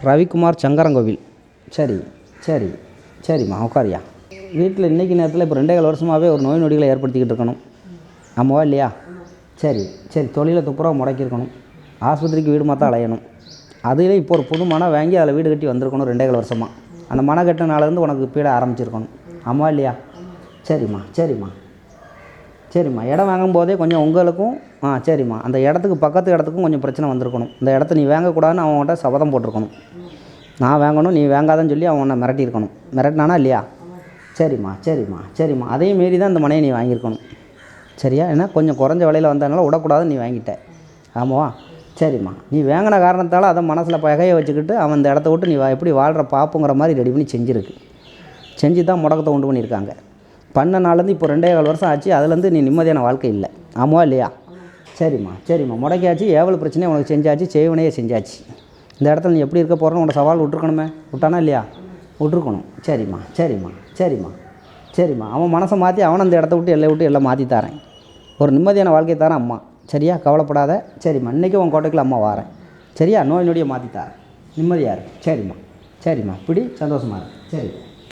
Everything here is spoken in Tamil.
ரவிக்குமார் சங்கரங்கோவில். சரி சரி சரிம்மா உட்காரியா. வீட்டில் இன்றைக்கி நேரத்தில் இப்போ 2.25 வருஷமாகவே ஒரு நோய் நொடிகளை ஏற்படுத்திக்கிட்டு இருக்கணும். ஆமாவா இல்லையா? சரி சரி. தொழிலை துப்புரவாக முடக்கியிருக்கணும். ஆஸ்பத்திரிக்கு வீடு மாற்ற அலையணும். அதிலே இப்போ ஒரு புது மனை வாங்கி அதில் வீடு கட்டி வந்திருக்கணும் 2.25 வருஷமாக. அந்த மனை கட்டினாலேருந்து உனக்கு பீட ஆரம்பிச்சிருக்கணும். ஆமாவா இல்லையா? சரிம்மா சரிம்மா சரிம்மா. இடம் வாங்கும்போதே கொஞ்சம் உங்களுக்கும் சரிம்மா, அந்த இடத்துக்கு பக்கத்து இடத்துக்கும் கொஞ்சம் பிரச்சனை வந்திருக்கணும். இந்த இடத்த நீ வாங்கக்கூடாதுன்னு அவங்ககிட்ட சபதம் போட்டிருக்கணும். நான் வாங்கணும் நீ வாங்காதன்னு சொல்லி அவன் உன்னை மிரட்டியிருக்கணும். மிரட்டினானா இல்லையா? சரிம்மா சரிம்மா சரிம்மா. அதையும் மீறி தான் இந்த மனையை நீ வாங்கியிருக்கணும். சரியா? ஏன்னா கொஞ்சம் குறைஞ்ச விலையில் வந்ததுனால விடக்கூடாதுன்னு நீ வாங்கிட்ட. ஆமாவா? சரிம்மா. நீ வாங்கின காரணத்தால் அதை மனசில் பகையை வச்சுக்கிட்டு அவன் இந்த இடத்த விட்டு நீ எப்படி வாழ்கிற பாப்புங்கிற மாதிரி ரெடி பண்ணி செஞ்சுருக்கு. செஞ்சு தான் முடக்கத்தை உண்டு பண்ணியிருக்காங்க. பண்ண நாள்லேருந்து இப்போ 2.25 வருஷம் ஆச்சு. அதுலேருந்து நீ நிம்மதியான வாழ்க்கை இல்லை. ஆமாவா இல்லையா? சரிம்மா சரிம்மா. முடக்கியாச்சு. எவ்வளோ பிரச்சனையும் உனக்கு செஞ்சாச்சு. செய்வனையே செஞ்சாச்சு. இந்த இடத்துல நீ எப்படி இருக்க போகிறன்னு உன்னோட சவால் விட்டுருக்கணுமே. விட்டானா இல்லையா? விட்டுருக்கணும். சரிம்மா சரிம்மா சரிம்மா சரிம்மா. அவன் மனசை மாற்றி அவனை அந்த இடத்த விட்டு எல்லை விட்டு எல்லாம் மாற்றி தரேன். ஒரு நிம்மதியான வாழ்க்கை தரேன் அம்மா. சரியா? கவலைப்படாத. சரிம்மா. இன்றைக்கி உன் கோட்டைக்குள்ள அம்மா வாரேன். சரியா? நோய் நொடியை மாற்றி தரேன். நிம்மதியாக இரு. சரிம்மா சரிம்மா. இப்படி சந்தோஷமாக இரு. சரி.